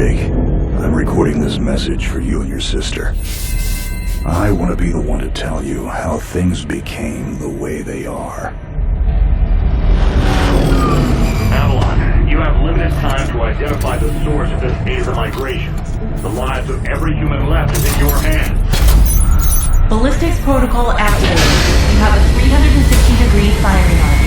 Jake, I'm recording this message for you and your sister. I want to be the one to tell you how things became the way they are. Avalon, you have limited time to identify the source of this Aza migration. The lives of every human left is in your hands. Ballistics protocol activated. You have a 360-degree firing arc.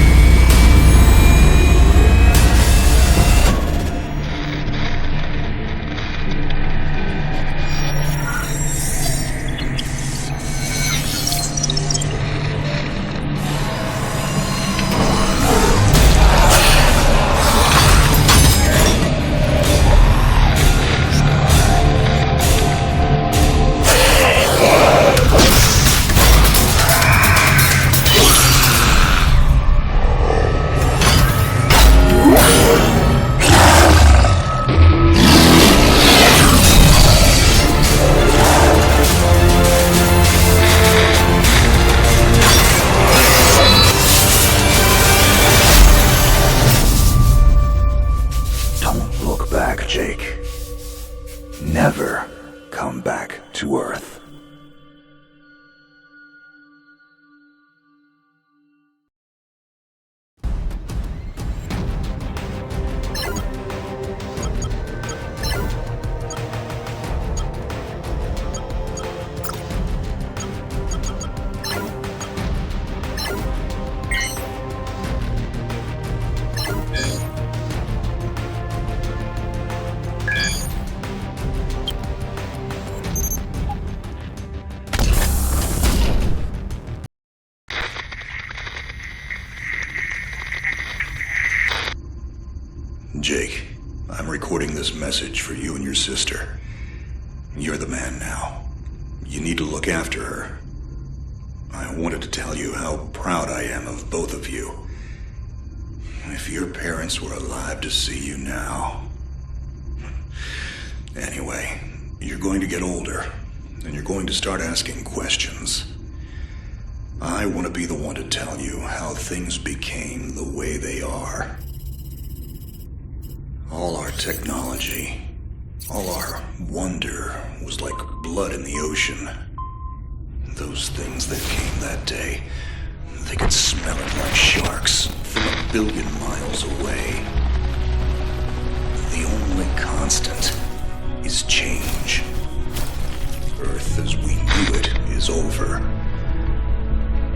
Jake. Never come back to Earth. Jake, I'm recording this message for you and your sister. You're the man now. You need to look after her. I wanted to tell you how proud I am of both of you. If your parents were alive to see you now. Anyway, you're going to get older, and you're going to start asking questions. I want to be the one to tell you how things became the way they are. All our technology, all our wonder was like blood in the ocean. Those things that came that day, they could smell it like sharks from 1 billion miles away. The only constant is change. Earth as we knew it is over.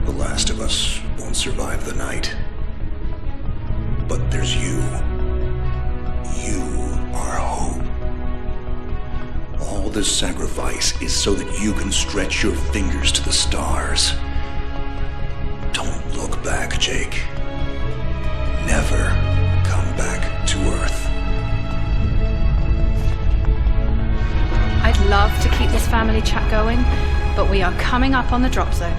The last of us won't survive the night. But there's you. You are hope. All this sacrifice is so that you can stretch your fingers to the stars. Don't look back, Jake. Never come back to Earth. I'd love to keep this family chat going, but we are coming up on the drop zone.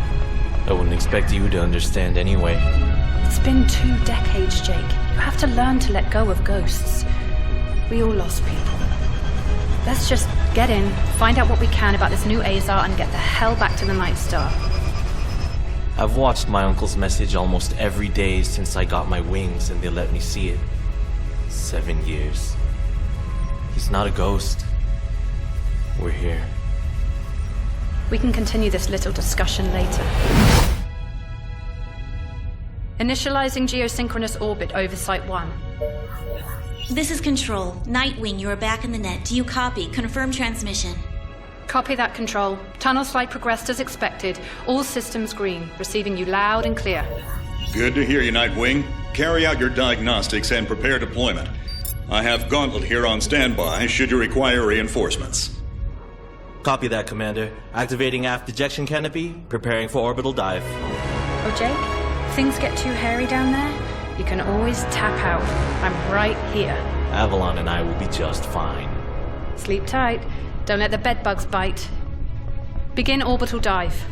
I wouldn't expect you to understand anyway. It's been 2 decades, Jake. You have to learn to let go of ghosts. We all lost people. Let's just get in, find out what we can about this new Azar, and get the hell back to the Night Star. I've watched my uncle's message almost every day since I got my wings and they let me see it. 7 years. He's not a ghost. We're here. We can continue this little discussion later. Initializing geosynchronous orbit over Site 1. This is Control. Nightwing, you are back in the net. Do you copy? Confirm transmission. Copy that, Control. Tunnel slide progressed as expected. All systems green. Receiving you loud and clear. Good to hear you, Nightwing. Carry out your diagnostics and prepare deployment. I have Gauntlet here on standby should you require reinforcements. Copy that, Commander. Activating aft ejection canopy, preparing for orbital dive. Oh, Jake? If things get too hairy down there, you can always tap out. I'm right here. Avalon and I will be just fine. Sleep tight. Don't let the bedbugs bite. Begin orbital dive.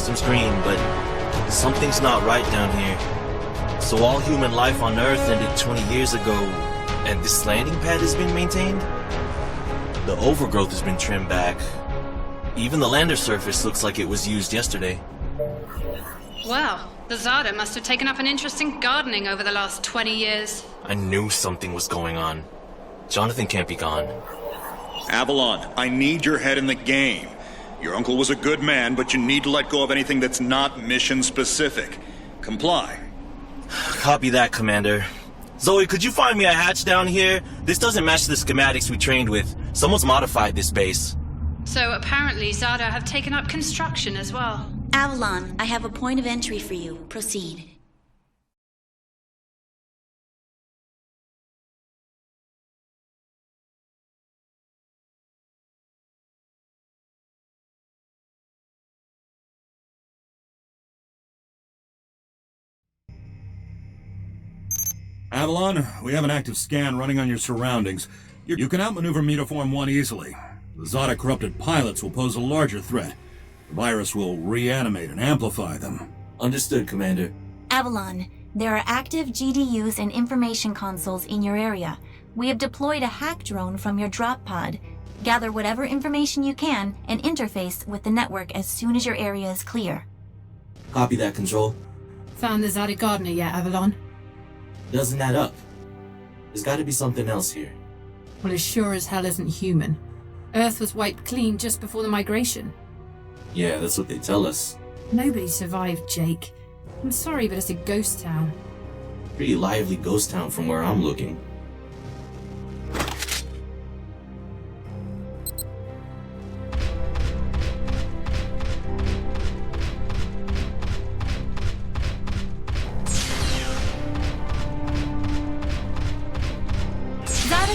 system's green, but something's not right down here. So all human life on Earth ended 20 years ago, and this landing pad has been maintained? The overgrowth has been trimmed back. Even the lander surface looks like it was used yesterday. Well, the Zada must have taken up an interest in gardening over the last 20 years. I knew something was going on. Jonathan can't be gone. Avalon, I need your head in the game. Your uncle was a good man, but you need to let go of anything that's not mission-specific. Comply. Copy that, Commander. Zoe, could you find me a hatch down here? This doesn't match the schematics we trained with. Someone's modified this base. So apparently Zada have taken up construction as well. Avalon, I have a point of entry for you. Proceed. Avalon, we have an active scan running on your surroundings. You can outmaneuver Metaform 1 easily. The Zada-corrupted pilots will pose a larger threat. The virus will reanimate and amplify them. Understood, Commander. Avalon, there are active GDUs and information consoles in your area. We have deployed a hack drone from your drop pod. Gather whatever information you can and interface with the network as soon as your area is clear. Copy that, Control. Found the Zada gardener yet, Avalon? Doesn't add up. There's gotta be something else here. Well, it sure as hell isn't human. Earth was wiped clean just before the migration. Yeah, that's what they tell us. Nobody survived, Jake. I'm sorry, but it's a ghost town. Pretty lively ghost town from where I'm looking.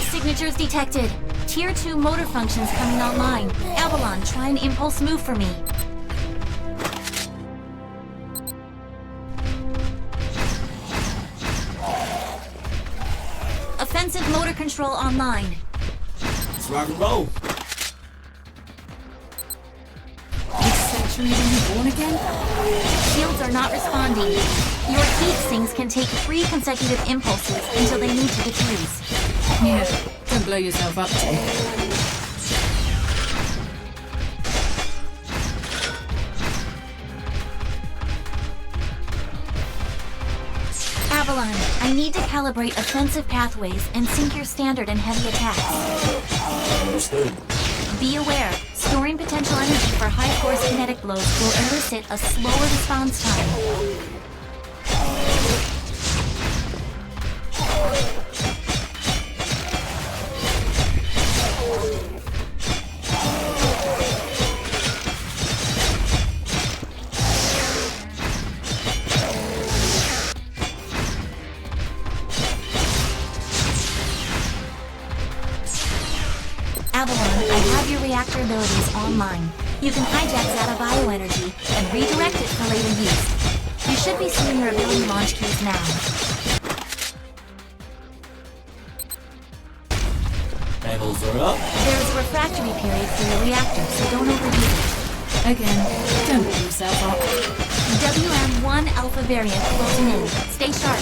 Signatures detected. Tier 2 motor functions coming online. Avalon, try an impulse move for me. Offensive motor control online. Let's rock and roll. This century when you're born again? Shields are not responding. Your heat sinks can take 3 consecutive impulses until they need to defuse. Yeah, don't blow yourself up, Jake. Avalon, I need to calibrate offensive pathways and sync your standard and heavy attacks. Understood. Be aware, storing potential energy for high-force kinetic blows will elicit a slower response time. Avalon, I have your reactor abilities online. You can hijack Zada bioenergy and redirect it for later use. You should be seeing your ability launch keys now. Panels are up. There is a refractory period for your reactor, so don't overuse it. Again, don't blow yourself up. WM1 Alpha variant closing in. Stay sharp.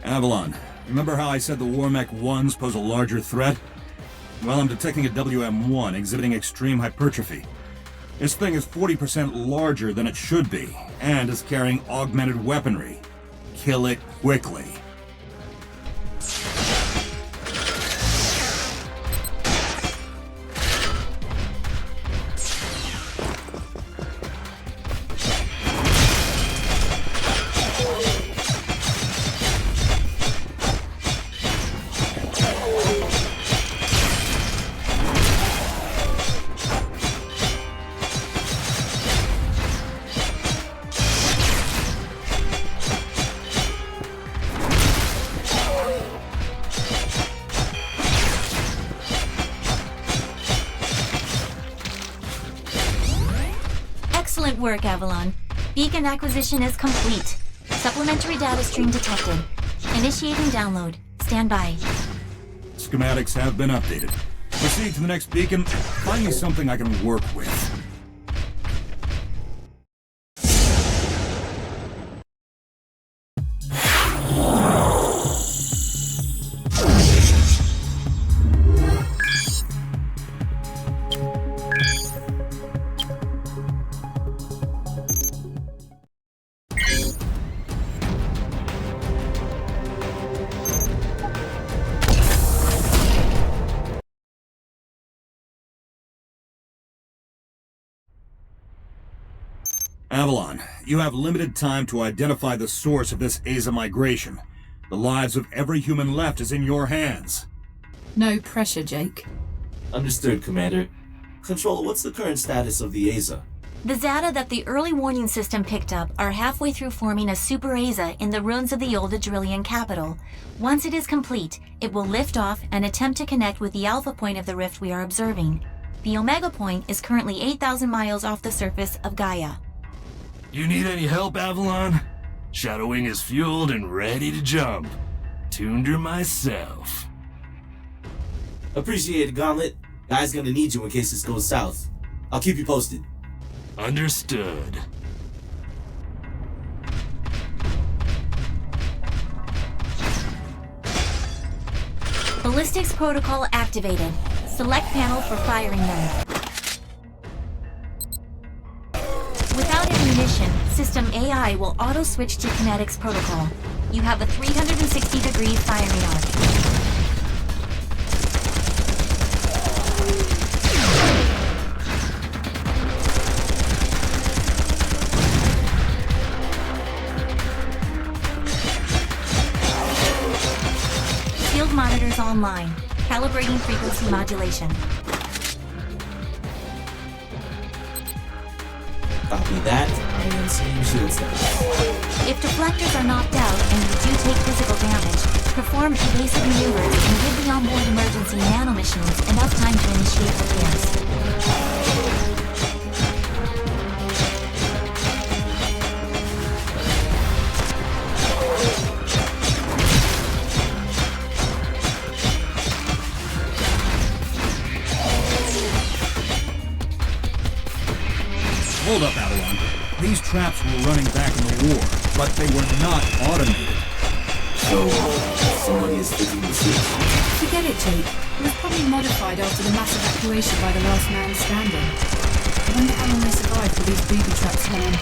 Avalon, remember how I said the Warmech 1s pose a larger threat? Well, I'm detecting a WM1 exhibiting extreme hypertrophy. This thing is 40% larger than it should be, and is carrying augmented weaponry. Kill it quickly. Excellent work, Avalon. Beacon acquisition is complete. Supplementary data stream detected. Initiating download. Stand by. Schematics have been updated. Proceed to the next beacon. Find me something I can work with. Avalon, you have limited time to identify the source of this Aza migration. The lives of every human left is in your hands. No pressure, Jake. Understood, Commander. Control, what's the current status of the Aza? The Zata that the early warning system picked up are halfway through forming a super Aza in the ruins of the old Adrillian capital. Once it is complete, it will lift off and attempt to connect with the alpha point of the rift we are observing. The Omega point is currently 8,000 miles off the surface of Gaia. You need any help, Avalon? Shadowwing is fueled and ready to jump. Tuned her myself. Appreciate it, Gauntlet. Guy's gonna need you in case this goes south. I'll keep you posted. Understood. Ballistics protocol activated. Select panel for firing them. Without ammunition, System AI will auto-switch to kinetics protocol. You have a 360-degree firing arc. Field monitors online. Calibrating frequency modulation. Copy that. I am seeing shield status. If deflectors are knocked out and you do take physical damage, perform evasive maneuvers and give the onboard emergency nanomachines enough time to initiate repairs. Hold up, Avalon. These traps were running back in the war, but they were not automated. So, somebody is sticking the seat. Forget it, Jake. It was probably modified after the mass evacuation by the last man standing. I wonder how long they survived with these booby traps going.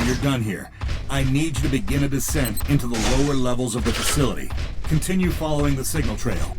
You're done here. I need you to begin a descent into the lower levels of the facility. Continue following the signal trail.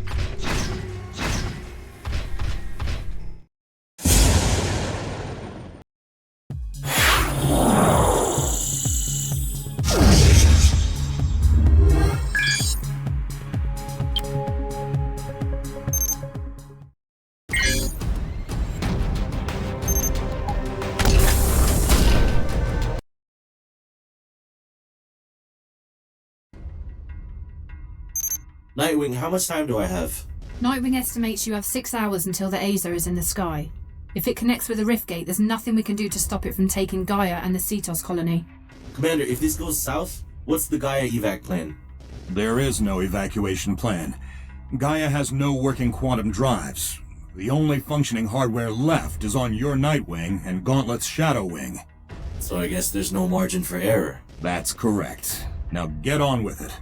Nightwing, how much time do I have? Nightwing estimates you have 6 hours until the Azer is in the sky. If it connects with the rift gate, there's nothing we can do to stop it from taking Gaia and the Cetos colony. Commander, if this goes south, what's the Gaia evac plan? There is no evacuation plan. Gaia has no working quantum drives. The only functioning hardware left is on your Nightwing and Gauntlet's Shadow Wing. So I guess there's no margin for error. That's correct. Now get on with it.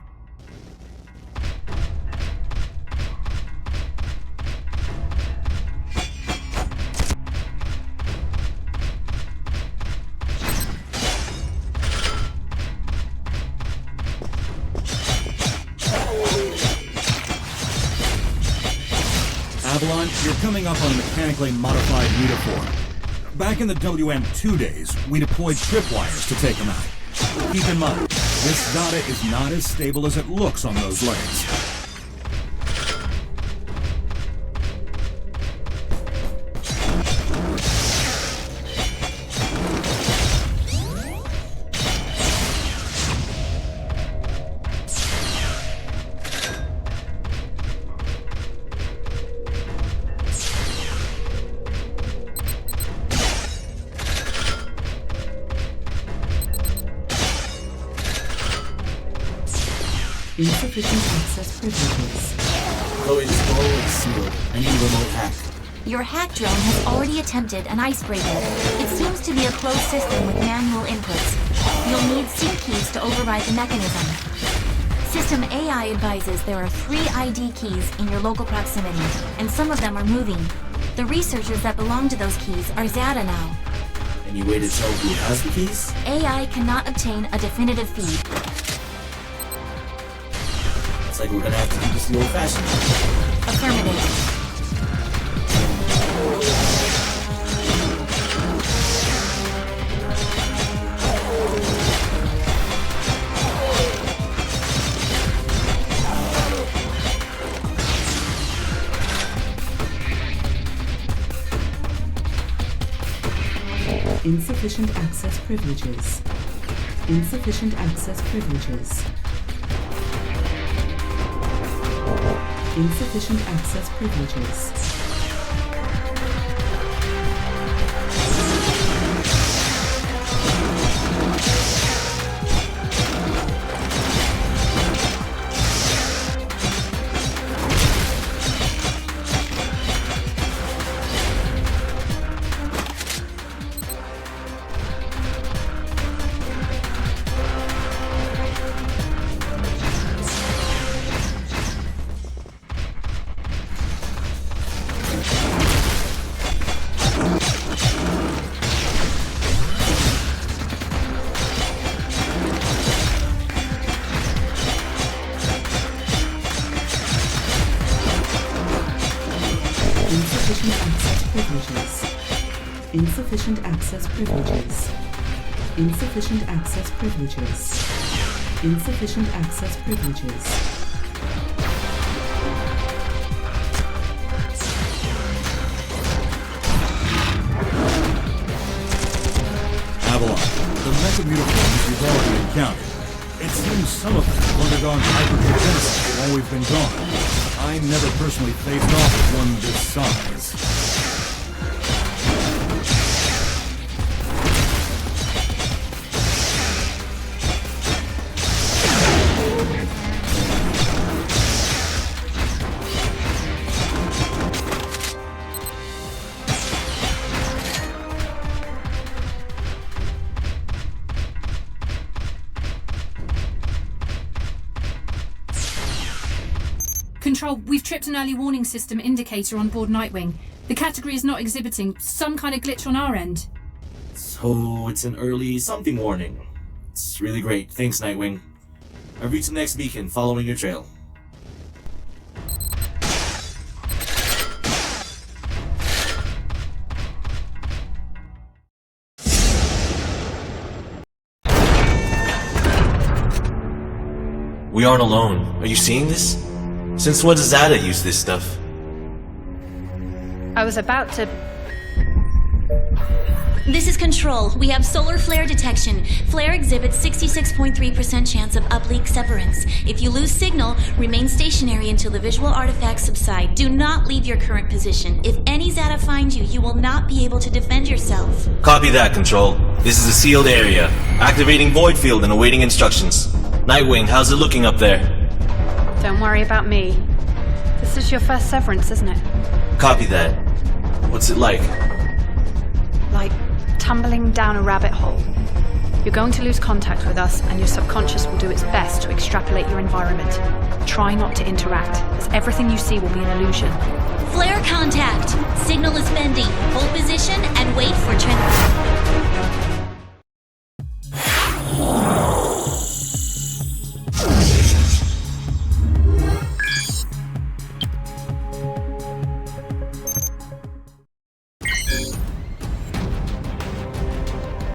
Avalon, you're coming up on a mechanically modified metaform. Back in the WM2 days, we deployed tripwires to take them out. Keep in mind, this data is not as stable as it looks on those legs. Insufficient access privileges. Chloe, this door is sealed. I need a remote hack. Your hack drone has already attempted an icebreaker. It seems to be a closed system with manual inputs. You'll need sync keys to override the mechanism. System AI advises there are 3 ID keys in your local proximity, and some of them are moving. The researchers that belong to those keys are Zada now. Any way to tell who has the keys? AI cannot obtain a definitive feed. It's like we're gonna have to do this the old-fashioned way. Affirmative. Insufficient access privileges. Insufficient access privileges. Insufficient access privileges. Insufficient access privileges. Insufficient access privileges. Insufficient access privileges. Avalon, the mecha-mutaforms you've already encountered. It seems some of them have undergone hypercongenesis while we've been gone. I never personally faced off with one this size. Control, we've tripped an early warning system indicator on board Nightwing. The category is not exhibiting some kind of glitch on our end. So it's an early something warning. It's really great. Thanks, Nightwing. I've reached the next beacon, following your trail. We aren't alone. Are you seeing this? Since when does Zada use this stuff? I was about to... This is Control. We have solar flare detection. Flare exhibits 66.3% chance of uplink severance. If you lose signal, remain stationary until the visual artifacts subside. Do not leave your current position. If any Zeta find you, you will not be able to defend yourself. Copy that, Control. This is a sealed area. Activating void field and awaiting instructions. Nightwing, how's it looking up there? Don't worry about me. This is your first severance, isn't it? Copy that. What's it like? Like tumbling down a rabbit hole. You're going to lose contact with us, and your subconscious will do its best to extrapolate your environment. Try not to interact, as everything you see will be an illusion. Flare contact! Signal is bending. Hold position and wait for